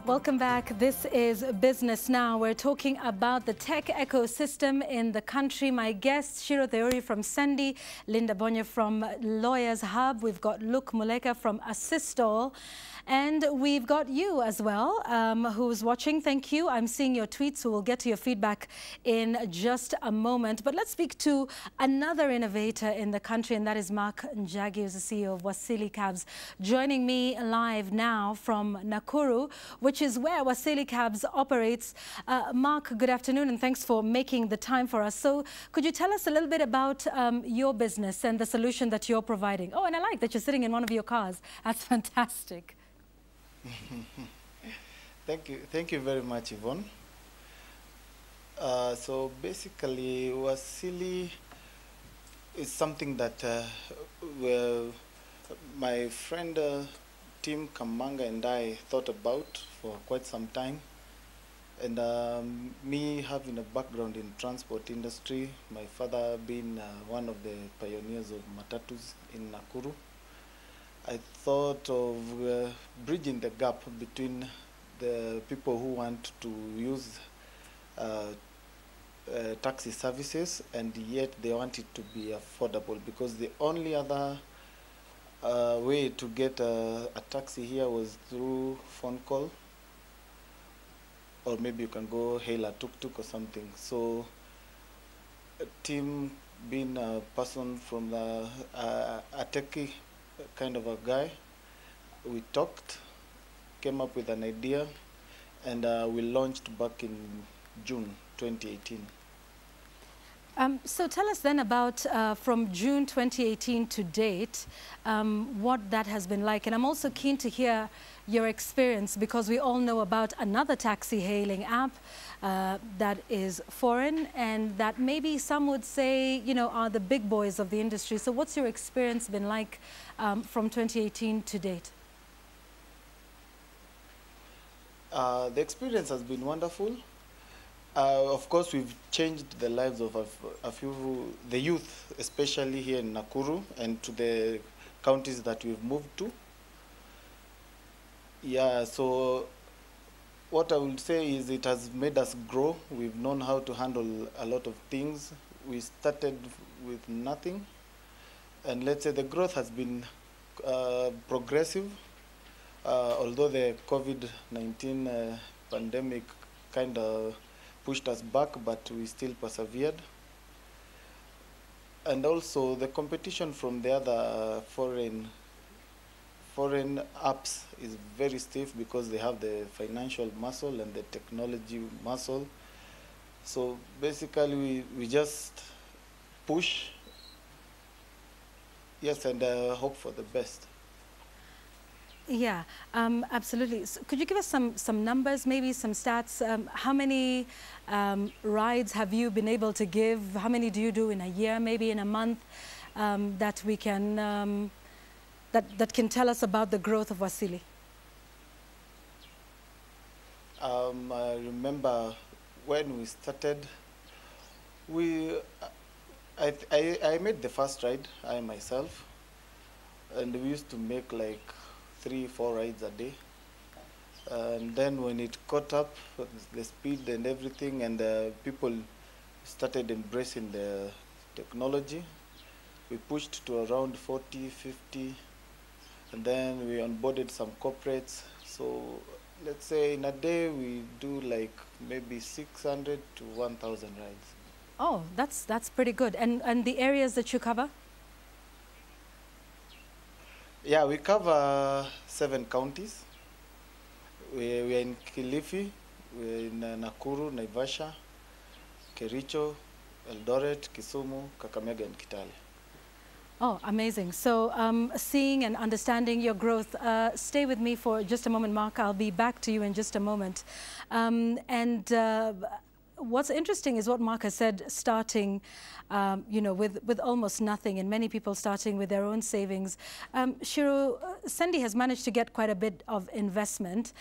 Welcome back. This is Business Now. We're talking about the tech ecosystem in the country. My guests, Shiro Theori from Sendi, Linda Bonya from Lawyers Hub. We've got Luke Muleka from Assistol. And we've got you as well, who's watching. Thank you. I'm seeing your tweets, so we'll get to your feedback in just a moment. But let's speak to another innovator in the country, and that is Mark Njagi, who's the CEO of Wasili Cabs, joining me live now from Nakuru, which is where Wasili Cabs operates. Mark, good afternoon, and thanks for making the time for us. So could you tell us a little bit about your business and the solution that you're providing? Oh, and I like that you're sitting in one of your cars. That's fantastic. Thank you very much, Yvonne. So basically, Wasili is something that my friend Tim Kamanga and I thought about for quite some time. And me having a background in transport industry, my father being one of the pioneers of matatus in Nakuru, I thought of bridging the gap between the people who want to use taxi services and yet they want it to be affordable, because the only other way to get a taxi here was through phone call, or maybe you can go hail a tuk-tuk or something. So Tim, being a person from the a techie kind of a guy, we talked, came up with an idea, and we launched back in June 2018. So tell us then about from June 2018 to date, what that has been like. And I'm also keen to hear your experience, because we all know about another taxi hailing app that is foreign and that maybe some would say, you know, are the big boys of the industry. So what's your experience been like from 2018 to date? The experience has been wonderful. Of course, we've changed the lives of the youth, especially here in Nakuru and to the counties that we've moved to. Yeah, so what I would say is it has made us grow. We've known how to handle a lot of things. We started with nothing, and let's say the growth has been progressive, although the COVID-19 pandemic kind of pushed us back, but we still persevered. And also the competition from the other foreign apps is very stiff, because they have the financial muscle and the technology muscle. So basically we just push, yes, and hope for the best. Yeah, absolutely. So could you give us some numbers, maybe some stats? How many rides have you been able to give? How many do you do in a year, maybe in a month, that we can that can tell us about the growth of Wasili? I remember when we started, I made the first ride, I myself, and we used to make like 3-4 rides a day. And then when it caught up, the speed and everything, and people started embracing the technology, we pushed to around 40, 50, and then we onboarded some corporates. So let's say in a day we do like maybe 600 to 1,000 rides. Oh, that's pretty good. And the areas that you cover? Yeah, we cover 7 counties. We're in Kilifi, we're in Nakuru, Naivasha, Kericho, Eldoret, Kisumu, Kakamega, and Kitale. Oh, amazing. So seeing and understanding your growth, stay with me for just a moment, Mark. I'll be back to you in just a moment. What's interesting is what Mark has said, starting, you know, with almost nothing, and many people starting with their own savings. Shiro, Sendi has managed to get quite a bit of investment.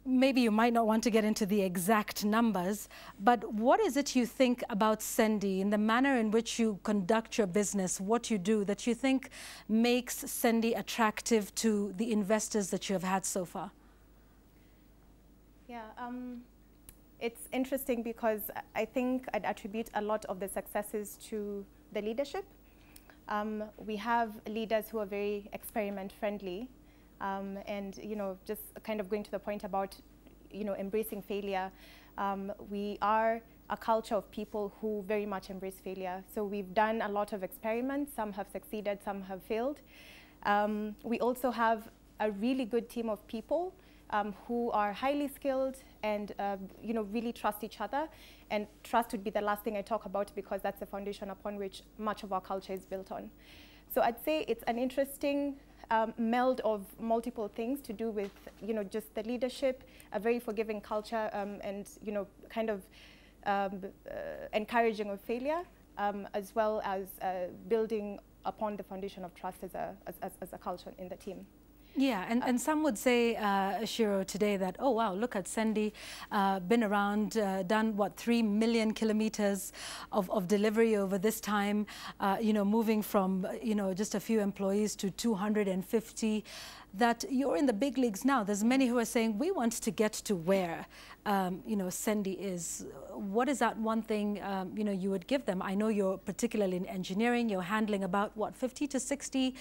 Maybe you might not want to get into the exact numbers, but what is it you think about Sendi, in the manner in which you conduct your business, what you do, that you think makes Sendi attractive to the investors that you have had so far? Yeah, it's interesting because I think I'd attribute a lot of the successes to the leadership. We have leaders who are very experiment friendly, and just kind of going to the point about embracing failure. We are a culture of people who very much embrace failure. So we've done a lot of experiments. Some have succeeded, some have failed. We also have a really good team of people who are highly skilled and really trust each other. And trust would be the last thing I talk about because that's the foundation upon which much of our culture is built on. So I'd say it's an interesting meld of multiple things to do with just the leadership, a very forgiving culture, and kind of encouraging of failure, as well as building upon the foundation of trust as a culture in the team. Yeah, and some would say, Shiro, today that, oh, wow, look at Sendy, been around, done, what, 3 million kilometers of delivery over this time, moving from, just a few employees to 250, that you're in the big leagues now. There's many who are saying, we want to get to where, Sendy is. What is that one thing, you would give them? I know you're particularly in engineering, you're handling about, what, 50 to 60,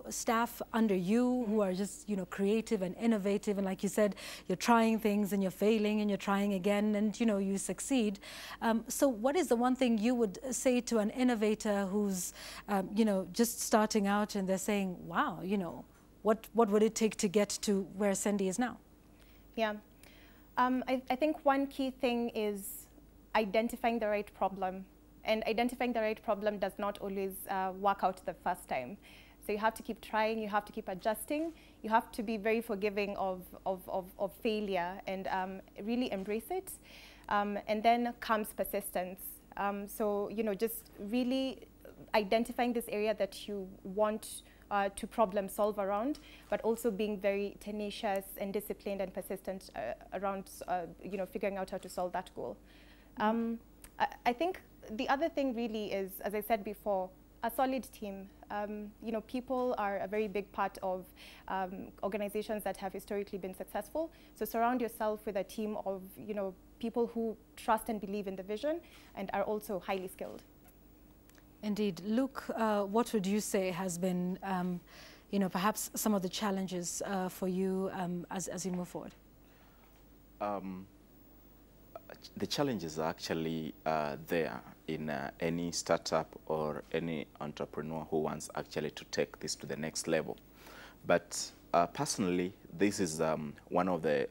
staff under you who are just, creative and innovative. And like you said, you're trying things and you're failing and you're trying again and, you succeed. So what is the one thing you would say to an innovator who's, just starting out and they're saying, wow, what would it take to get to where Sendy is now? Yeah. I think one key thing is identifying the right problem. And identifying the right problem does not always work out the first time. So you have to keep trying, you have to keep adjusting, you have to be very forgiving of failure and really embrace it. And then comes persistence. So, just really identifying this area that you want to problem solve around, but also being very tenacious and disciplined and persistent around, figuring out how to solve that goal. I think the other thing really is, as I said before, a solid team. People are a very big part of organizations that have historically been successful. So surround yourself with a team of, people who trust and believe in the vision and are also highly skilled. Indeed. Luke, what would you say has been, perhaps some of the challenges for you as you move forward? The challenges are actually there in any startup or any entrepreneur who wants actually to take this to the next level. But personally, this is one of the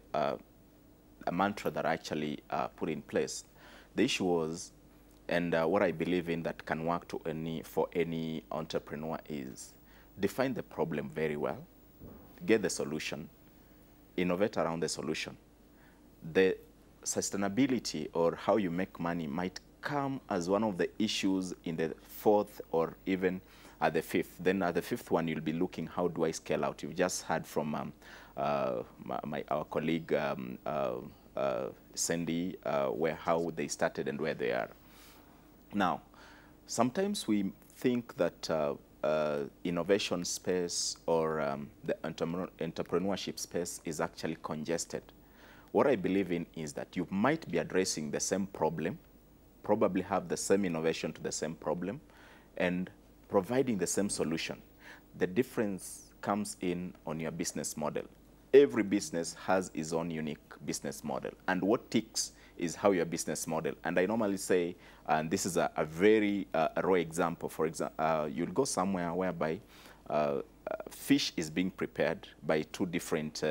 a mantra that I actually put in place. The issue was, and what I believe in that can work for any entrepreneur is define the problem very well, get the solution, innovate around the solution. The sustainability or how you make money might come as one of the issues in the fourth or even at the fifth. Then at the fifth one, you'll be looking, how do I scale out? You've just heard from our colleague Sendy, how they started and where they are. Now, sometimes we think that innovation space or the entrepreneurship space is actually congested. What I believe in is that you might be addressing the same problem, probably have the same innovation to the same problem, and providing the same solution. The difference comes in on your business model. Every business has its own unique business model, and what ticks is how your business model. And I normally say, and this is a very raw example, for example, you'll go somewhere whereby fish is being prepared by two different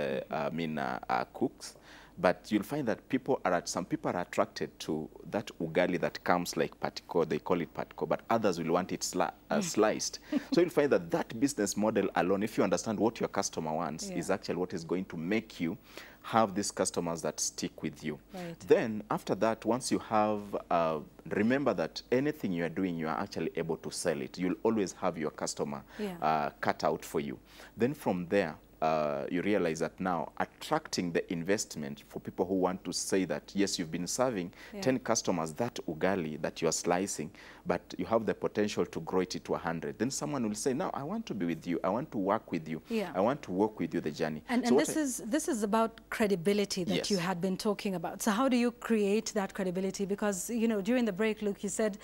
cooks, but you'll find that some people are attracted to that ugali that comes like patiko, they call it patiko, but others will want it sliced. So you'll find that that business model alone, if you understand what your customer wants, is actually what is going to make you have these customers that stick with you. Right. Then after that, once you have, remember that anything you are doing, you are actually able to sell it. You'll always have your customer cut out for you. Then from there, you realize that now attracting the investment for people who want to say that, yes, you've been serving 10 customers that ugali that you're slicing, but you have the potential to grow it to 100. Then someone will say, no, I want to be with you. I want to work with you. I want to work with you the journey. And, so this is about credibility that you had been talking about. So how do you create that credibility? Because, you know, during the break, Luke, you said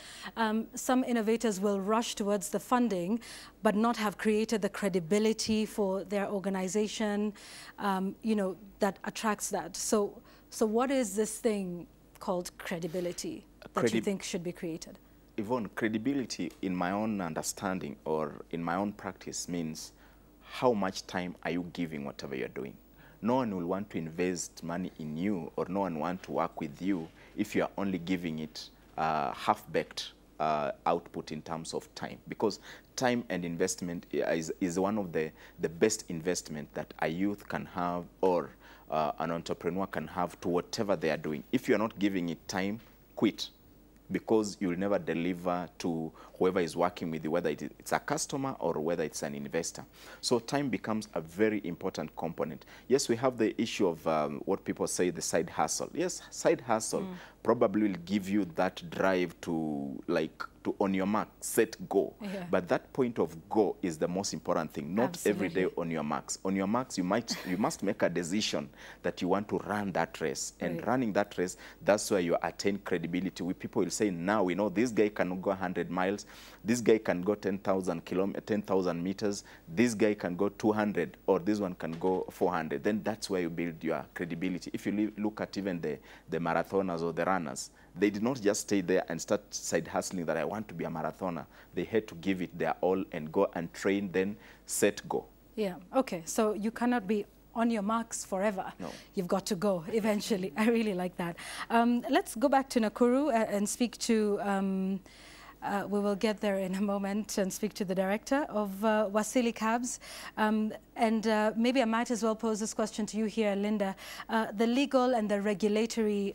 some innovators will rush towards the funding, but not have created the credibility for their organization, you know, that attracts that. So what is this thing called credibility that you think should be created? Yvonne, credibility in my own understanding or in my own practice means how much time are you giving whatever you're doing. No one will want to invest money in you, or no one want to work with you if you are only giving it half-baked output in terms of time, because time and investment is one of the best investment that a youth can have, or an entrepreneur can have to whatever they are doing. If you're not giving it time, quit, because you'll never deliver to whoever is working with you, whether it's a customer or whether it's an investor. So time becomes a very important component. Yes, we have the issue of what people say the side hustle. Yes, side hustle probably will give you that drive to on your mark, set, go. But that point of go is the most important thing. Not every day on your marks. On your marks, you must make a decision that you want to run that race. And running that race, that's where you attain credibility. With people will say, now we know this guy can go 100 miles, this guy can go 10,000 meters, this guy can go 200, or this one can go 400. Then that's where you build your credibility. If you look at even the marathoners or the runners, they did not just stay there and start side hustling that I want to be a marathoner. They had to give it their all and go and train, then set, go. Yeah, okay. So you cannot be on your marks forever. No. You've got to go eventually. I really like that. Let's go back to Nakuru and speak to, we will get there in a moment, and speak to the director of Wasili Cabs. And maybe I might as well pose this question to you here, Linda. The legal and the regulatory,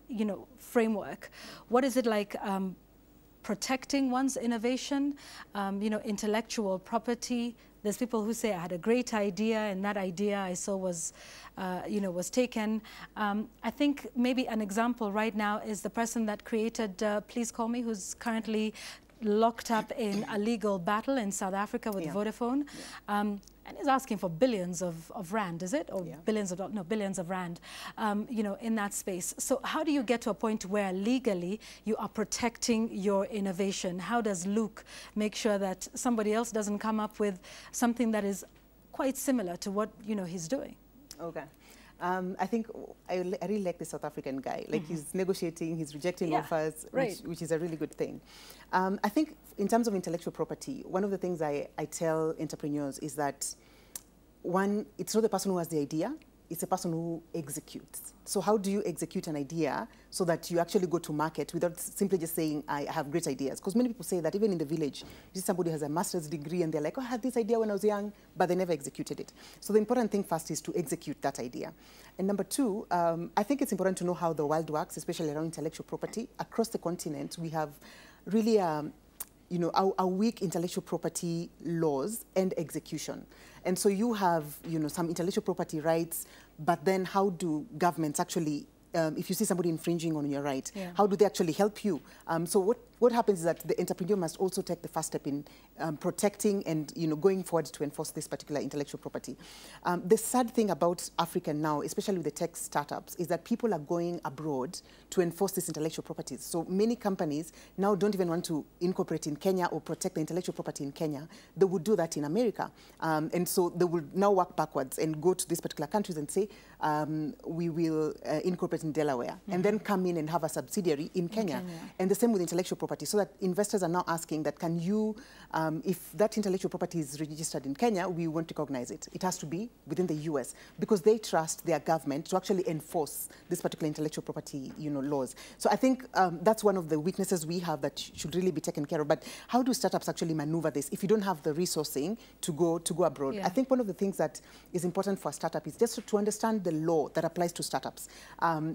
you know, framework, what is it like protecting one's innovation, you know, intellectual property? There's people who say, I had a great idea, and that idea I saw was, you know, was taken. I think maybe an example right now is the person that created Please Call Me, who's currently locked up in a legal battle in South Africa with Vodafone. And is asking for billions of rand, is it? Or billions of, no, billions of rand, you know, in that space. So how do you get to a point where legally you are protecting your innovation? How does Luke make sure that somebody else doesn't come up with something that is quite similar to what, you know, he's doing? Okay. I think I really like the South African guy. Like he's negotiating, he's rejecting offers, which is a really good thing. I think in terms of intellectual property, one of the things I tell entrepreneurs is that, one, it's not the person who has the idea, it's the person who executes. So how do you execute an idea so that you actually go to market without simply just saying, I have great ideas? Because many people say that even in the village, you see somebody has a master's degree and they're like, oh, I had this idea when I was young, but they never executed it. So the important thing first is to execute that idea. And number two, I think it's important to know how the world works, especially around intellectual property. Across the continent, we have really you know, our weak intellectual property laws and execution. And so you have, you know, some intellectual property rights, but then how do governments actually, if you see somebody infringing on your right, how do they actually help you? So what happens is that the entrepreneur must also take the first step in protecting and, you know, going forward to enforce this particular intellectual property. The sad thing about Africa now, especially with the tech startups, is that people are going abroad to enforce these intellectual properties. So many companies now don't even want to incorporate in Kenya or protect the intellectual property in Kenya. They would do that in America. And so they will now work backwards and go to these particular countries and say, we will incorporate in Delaware, and then come in and have a subsidiary in Kenya. And the same with intellectual property, so that investors are now asking that, can you, if that intellectual property is registered in Kenya, we won't recognize it. It has to be within the US, because they trust their government to actually enforce this particular intellectual property, you know, laws. So I think that's one of the weaknesses we have that should really be taken care of. But how do startups actually maneuver this if you don't have the resourcing to go abroad? I think one of the things that is important for a startup is just to understand the law that applies to startups.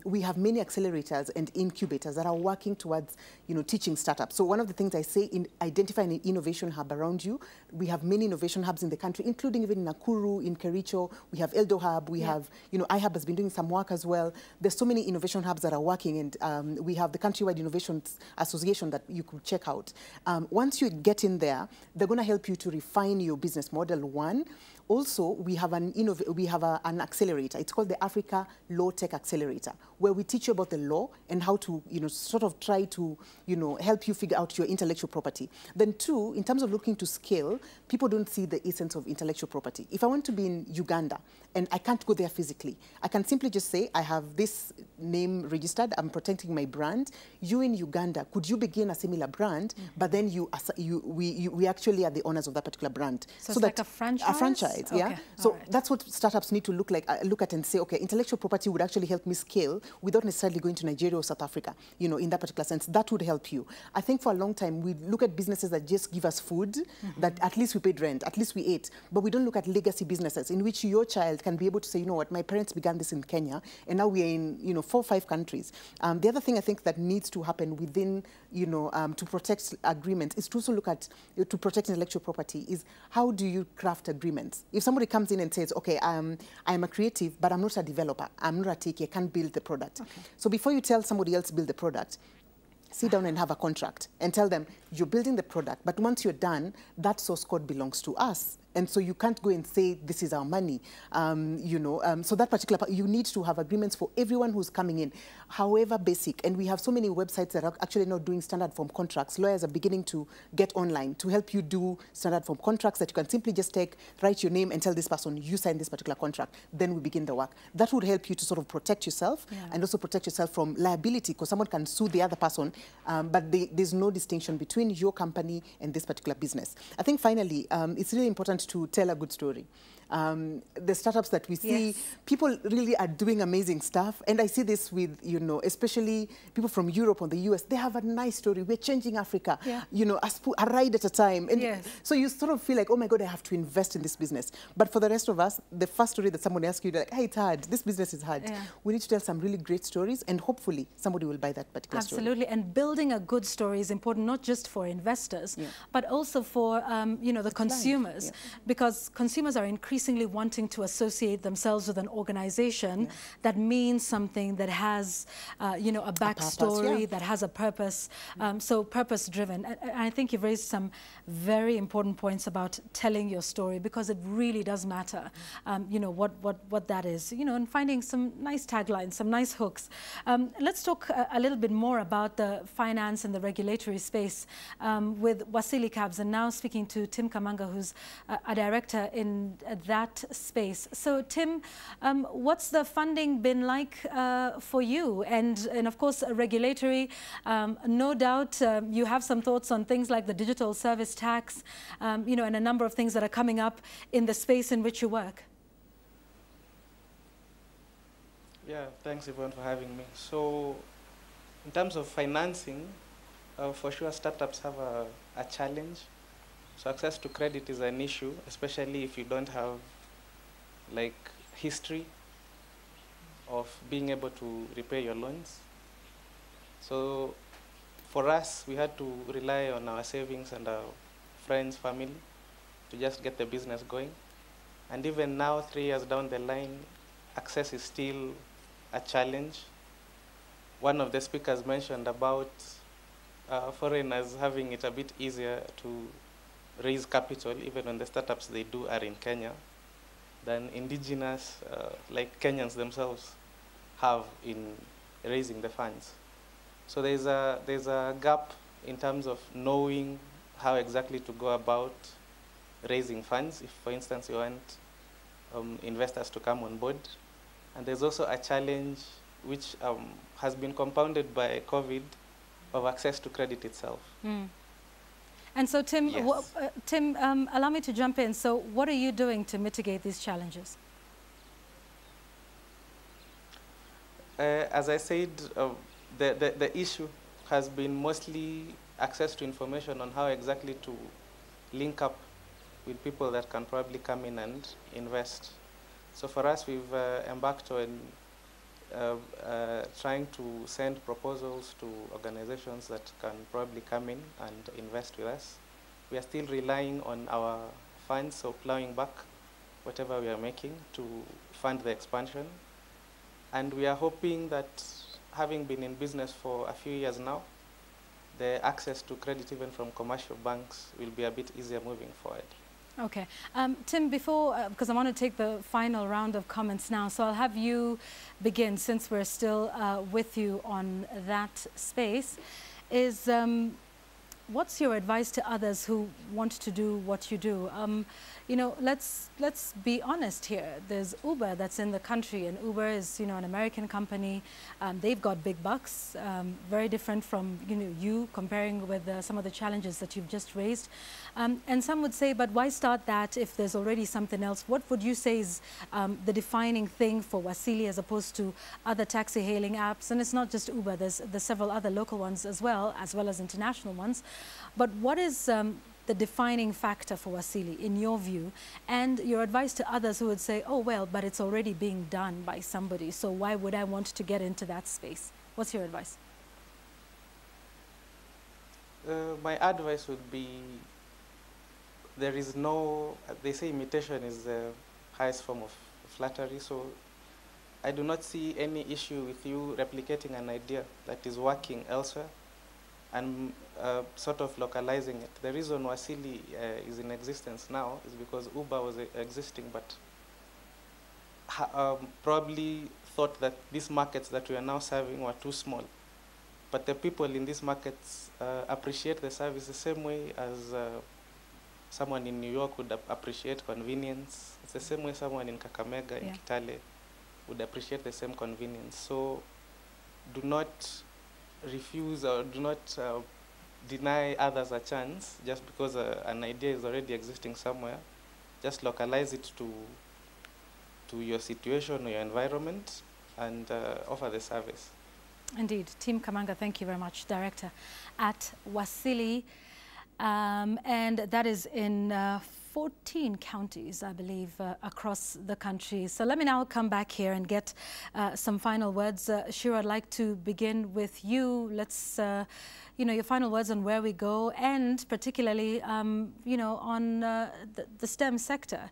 We have many accelerators and incubators that are working towards, you know, teaching startups. So one of the things I say, identify an innovation hub around you. We have many innovation hubs in the country, including even in Nakuru, in Kericho. We have Eldo Hub. We have, iHub has been doing some work as well. There's so many innovation hubs that are working, and we have the Countrywide Innovation Association that you could check out. Once you get in there, they're going to help you to refine your business model, one. Also, we have an accelerator. It's called the Africa Law Tech Accelerator, where we teach you about the law and how to, sort of try to, help you figure out your intellectual property. Then two, in terms of looking to scale, people don't see the essence of intellectual property. If I want to be in Uganda and I can't go there physically, I can simply just say, I have this name registered, I'm protecting my brand. You in Uganda, could you begin a similar brand, but then we actually are the owners of that particular brand. So it's like a franchise? A franchise, yeah. Okay. So that's what startups need to look at and say, okay, intellectual property would actually help me scale without necessarily going to Nigeria or South Africa, in that particular sense. That would help you. I think for a long time, we look at businesses that just give us food, that at least we paid rent, at least we ate, but we don't look at legacy businesses in which your child can be able to say, you know what, my parents began this in Kenya, and now we are in, 4 or 5 countries. The other thing I think that needs to happen within, to protect agreements is to also look at, to protect intellectual property, is how do you craft agreements? If somebody comes in and says, okay, I'm a creative, but I'm not a developer, I'm not a techie, I can't build the product. Okay. So before you tell somebody else build the product, sit down and have a contract and tell them, you're building the product, but once you're done, that source code belongs to us. And so you can't go and say, this is our money. So that particular part, you need to have agreements for everyone who's coming in, however basic. And we have so many websites that are actually not doing standard form contracts. Lawyers are beginning to get online to help you do standard form contracts that you can simply just write your name and tell this person, you sign this particular contract. Then we begin the work. That would help you to sort of protect yourself and also protect yourself from liability, because someone can sue the other person, but there's no distinction between your company and this particular business. I think finally, it's really important to tell a good story. The startups that we see, people really are doing amazing stuff. And I see this with, especially people from Europe or the US, they have a nice story. We're changing Africa, a ride at a time. And so you sort of feel like, oh my God, I have to invest in this business. But for the rest of us, the first story that someone asks you, they're like, hey, it's hard. This business is hard. Yeah. We need to tell some really great stories, and hopefully somebody will buy that particular story. Absolutely. And building a good story is important, not just for investors, but also for, the consumers, because consumers are increasingly wanting to associate themselves with an organization that means something, that has, a backstory, that has a purpose. So purpose-driven. And I think you've raised some very important points about telling your story, because it really does matter, what that is, and finding some nice taglines, some nice hooks. Let's talk a little bit more about the finance and the regulatory space with Wasili Cabs, and now speaking to Tim Kamanga, who's a director in that space. So Tim, what's the funding been like for you? And of course, regulatory, no doubt you have some thoughts on things like the digital service tax, and a number of things that are coming up in the space in which you work. Yeah, thanks Yvonne for having me. So in terms of financing, for sure startups have a challenge. So access to credit is an issue, especially if you don't have like history of being able to repay your loans. So for us, we had to rely on our savings and our friends, family, to just get the business going. And even now, 3 years down the line, access is still a challenge. One of the speakers mentioned about foreigners having it a bit easier to raise capital, even when the startups they do are in Kenya, than indigenous, like Kenyans themselves, have in raising the funds. So there's a gap in terms of knowing how exactly to go about raising funds, if, for instance, you want investors to come on board. And there's also a challenge which has been compounded by COVID of access to credit itself. Mm. And so, Tim, Tim, allow me to jump in. So what are you doing to mitigate these challenges? As I said, the issue has been mostly access to information on how exactly to link up with people that can probably come in and invest. So for us, we've embarked on trying to send proposals to organizations that can probably come in and invest with us. We are still relying on our funds, so plowing back whatever we are making to fund the expansion. And we are hoping that, having been in business for a few years now, the access to credit even from commercial banks will be a bit easier moving forward. Okay. Tim, before, because I want to take the final round of comments now, so I'll have you begin since we're still with you on that space, is what's your advice to others who want to do what you do? You know, let's be honest here. There's Uber that's in the country, and Uber is, you know, an American company. They've got big bucks, very different from, you comparing with some of the challenges that you've just raised. And some would say, but why start that if there's already something else? What would you say is the defining thing for Wasili as opposed to other taxi hailing apps? And it's not just Uber. There's several other local ones as well as international ones. But what is the defining factor for Wasili, in your view, and your advice to others who would say, oh, well, but it's already being done by somebody, so why would I want to get into that space? What's your advice? My advice would be, there is no, they say imitation is the highest form of flattery, so I do not see any issue with you replicating an idea that is working elsewhere and sort of localizing it. The reason Wasili is in existence now is because Uber was existing, but probably thought that these markets that we are now serving were too small. But the people in these markets appreciate the service the same way as someone in New York would appreciate convenience. It's the same way someone in Kakamega, in Kitale, would appreciate the same convenience. So do not refuse or do not deny others a chance just because an idea is already existing somewhere. Just localize it to your situation or your environment and offer the service. Indeed. Tim Kamanga, thank you very much, Director at Wasili. And that is in 14 counties, I believe, across the country. So let me now come back here and get some final words. Shiro, I'd like to begin with you. Let's, your final words on where we go, and particularly, on the STEM sector.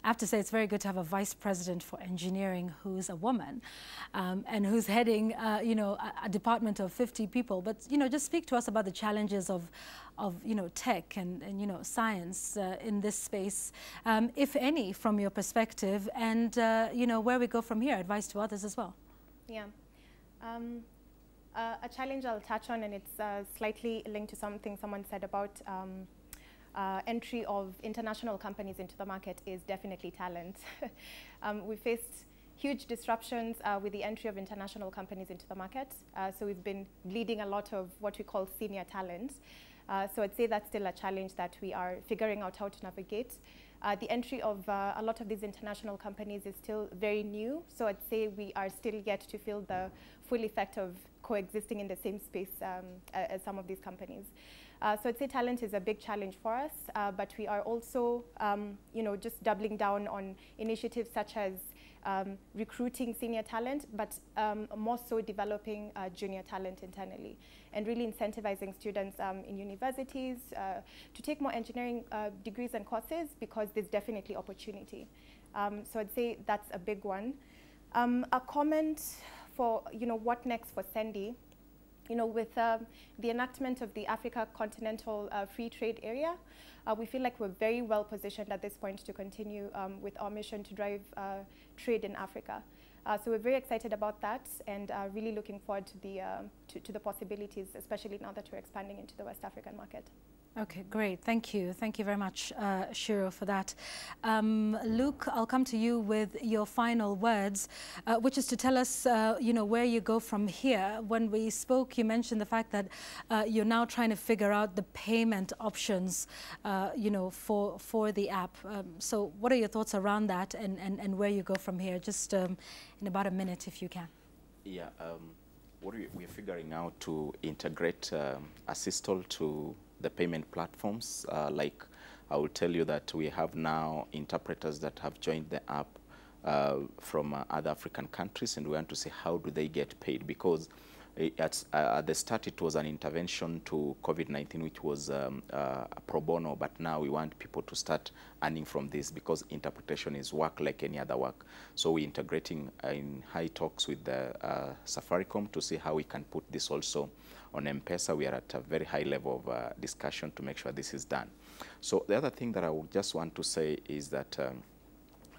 I have to say it's very good to have a vice president for engineering who's a woman and who's heading, a department of 50 people. But, just speak to us about the challenges of tech and science in this space, if any, from your perspective, and, where we go from here, advice to others as well. Yeah. A challenge I'll touch on, and it's slightly linked to something someone said about entry of international companies into the market, is definitely talent. We faced huge disruptions with the entry of international companies into the market. So we've been bleeding a lot of what we call senior talent. So I'd say that's still a challenge that we are figuring out how to navigate. The entry of a lot of these international companies is still very new. So I'd say we are still yet to feel the full effect of coexisting in the same space as some of these companies. So I'd say talent is a big challenge for us, but we are also, just doubling down on initiatives such as recruiting senior talent, but more so developing junior talent internally, and really incentivizing students in universities to take more engineering degrees and courses, because there's definitely opportunity. So I'd say that's a big one. A comment for, what next for SENDI. With the enactment of the Africa Continental Free Trade Area, we feel like we're very well positioned at this point to continue with our mission to drive trade in Africa. So we're very excited about that, and really looking forward to the possibilities, especially now that we're expanding into the West African market. Okay, great. Thank you. Thank you very much, Shiro, for that. Luke, I'll come to you with your final words, which is to tell us, where you go from here. When we spoke, you mentioned the fact that you're now trying to figure out the payment options, for the app. So what are your thoughts around that, and where you go from here? Just in about a minute, if you can. Yeah, what we're figuring out to integrate Assistol to the payment platforms. Like I will tell you that we have now interpreters that have joined the app other African countries, and we want to see how do they get paid, because at the start it was an intervention to COVID-19, which was pro bono, but now we want people to start earning from this, because interpretation is work like any other work. So we're integrating in high talks with the Safaricom to see how we can put this also on M-Pesa. We are at a very high level of discussion to make sure this is done. So the other thing that I would just want to say is that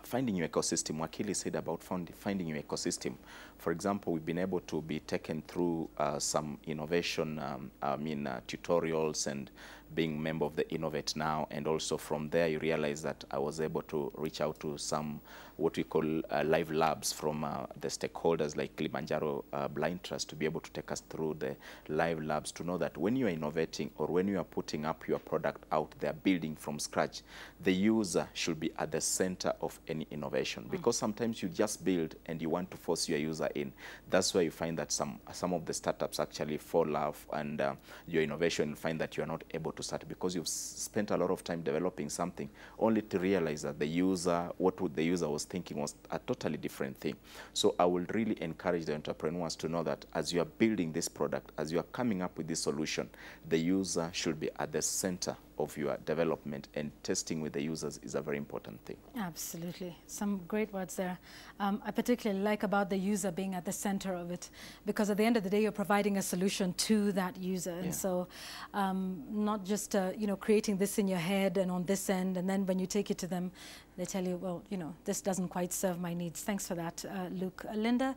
finding your ecosystem. Wakili said about finding your ecosystem. For example, we've been able to be taken through some innovation, tutorials, and being member of the Innovate Now, and also from there you realize that I was able to reach out to some what we call live labs from the stakeholders like Kilimanjaro Blind Trust to be able to take us through the live labs to know that when you are innovating or when you are putting up your product out there, building from scratch, the user should be at the center of any innovation. Because sometimes you just build and you want to force your user in. That's where you find that some of the startups actually fall off, and your innovation, you find that you are not able to start because you've spent a lot of time developing something only to realize that the user, the user was thinking was a totally different thing. So I will really encourage the entrepreneurs to know that as you are building this product, as you are coming up with this solution, the user should be at the center of your development, and testing with the users is a very important thing. Absolutely. Some great words there. I particularly like about the user being at the center of it, because at the end of the day, you're providing a solution to that user. And so not just, creating this in your head and on this end, and then when you take it to them, they tell you, well, this doesn't quite serve my needs. Thanks for that, Luke. Linda,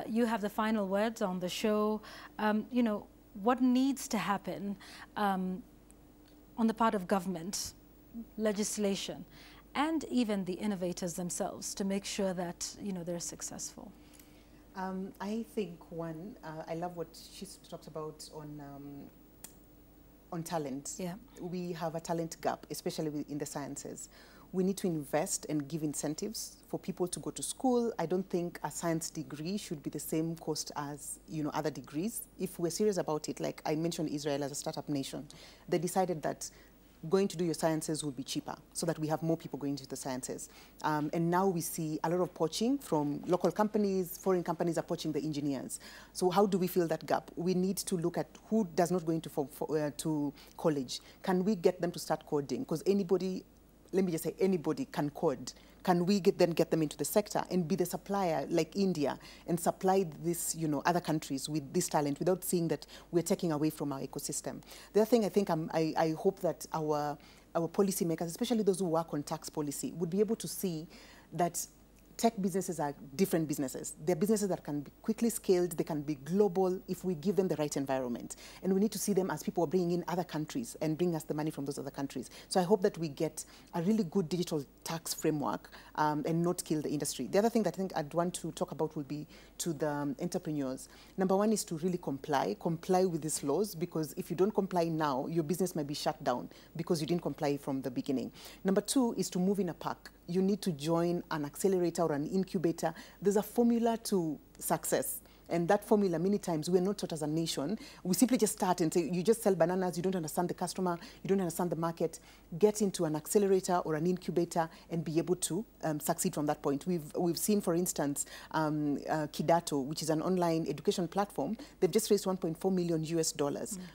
you have the final words on the show. What needs to happen on the part of government, legislation, and even the innovators themselves to make sure that they're successful? I think one, I love what she talks about on talent. Yeah. We have a talent gap, especially in the sciences. We need to invest and give incentives for people to go to school. I don't think a science degree should be the same cost as other degrees. If we're serious about it, like I mentioned Israel as a startup nation, they decided that going to do your sciences would be cheaper, so that we have more people going to the sciences. And now we see a lot of poaching from local companies. Foreign companies are poaching the engineers. So how do we fill that gap? We need to look at who does not go to college. Can we get them to start coding? Because anybody, let me just say, anybody can code. Can we then get them into the sector and be the supplier like India and supply this, other countries with this talent without seeing that we're taking away from our ecosystem? The other thing I think I hope that our policymakers, especially those who work on tax policy, would be able to see that tech businesses are different businesses. They're businesses that can be quickly scaled, they can be global if we give them the right environment. And we need to see them as people bringing in other countries and bring us the money from those other countries. So I hope that we get a really good digital tax framework and not kill the industry. The other thing that I think I'd want to talk about will be to the entrepreneurs. Number one is to really comply with these laws, because if you don't comply now, your business might be shut down because you didn't comply from the beginning. Number two is to move in a pack. You need to join an accelerator or an incubator. There's a formula to success. And that formula, many times, we're not taught as a nation. We simply just start and say, you just sell bananas, you don't understand the customer, you don't understand the market. Get into an accelerator or an incubator and be able to succeed from that point. We've seen, for instance, Kidato, which is an online education platform. They've just raised $1.4 million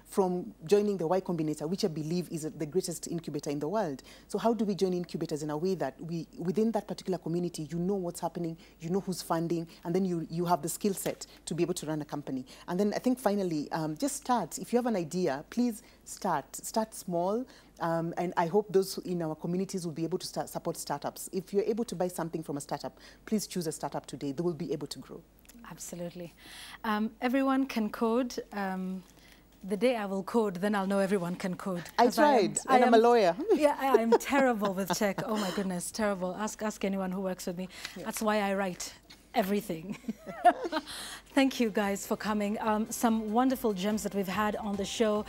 from joining the Y Combinator, which I believe is the greatest incubator in the world. So how do we join incubators in a way that within that particular community, you know what's happening, you know who's funding, and then you have the skill set to be able to run a company. And then I think finally, just start. If you have an idea, please start small. And I hope those in our communities will be able to support startups. If you're able to buy something from a startup, please choose a startup today. They will be able to grow. Absolutely. Everyone can code. The day I will code, then I'll know everyone can code. I tried, and I'm a lawyer. Yeah, I'm terrible with tech. Oh my goodness, terrible. Ask anyone who works with me. Yeah. That's why I write everything. Thank you guys for coming. Some wonderful gems that we've had on the show.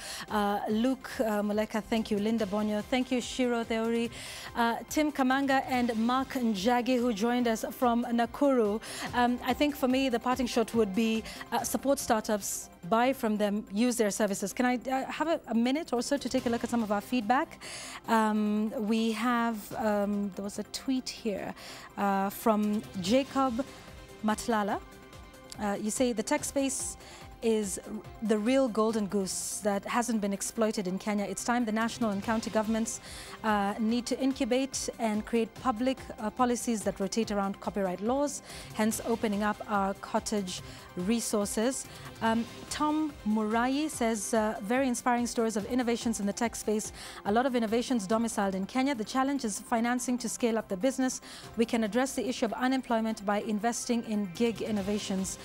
Luke Moleka, thank you. Linda Bonyo, thank you. Shiro Theori, Tim Kamanga, and Mark Njagi, who joined us from Nakuru. I think for me, the parting shot would be support startups, buy from them, use their services. Can I have a minute or so to take a look at some of our feedback? We have, there was a tweet here from Jacob Matlala. You say the tech space is the real golden goose that hasn't been exploited in Kenya. It's time the national and county governments need to incubate and create public policies that rotate around copyright laws, hence opening up our cottage resources. Tom Murai says, very inspiring stories of innovations in the tech space. A lot of innovations domiciled in Kenya. The challenge is financing to scale up the business. We can address the issue of unemployment by investing in gig innovations.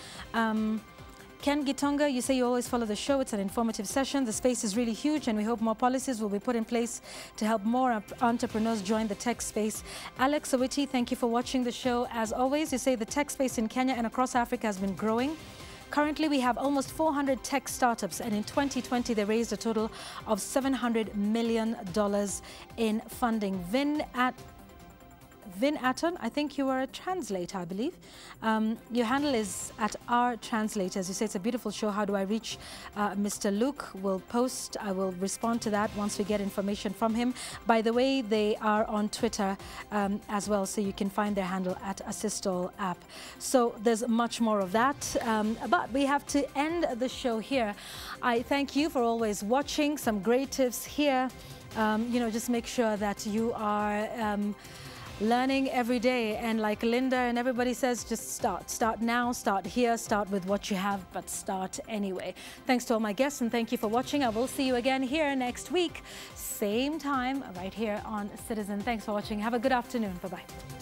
Ken Gitonga, you say you always follow the show. It's an informative session. The space is really huge, and we hope more policies will be put in place to help more entrepreneurs join the tech space. Alex Owiti, thank you for watching the show. As always, you say the tech space in Kenya and across Africa has been growing. Currently, we have almost 400 tech startups, and in 2020, they raised a total of $700 million in funding. Vin Aton, I think you are a translator, I believe. Your handle is @RTranslators. You say it's a beautiful show. How do I reach Mr. Luke? We'll post. I will respond to that once we get information from him. By the way, they are on Twitter as well, so you can find their handle @AssistAllApp. So there's much more of that. But we have to end the show here. I thank you for always watching. Some great tips here. You know, just make sure that you are learning every day, and like Linda and everybody says, just start now, start here, start with what you have, but start anyway. Thanks to all my guests, and thank you for watching. I will see you again here next week, same time, right here on Citizen. Thanks for watching. Have a good afternoon. Bye-bye.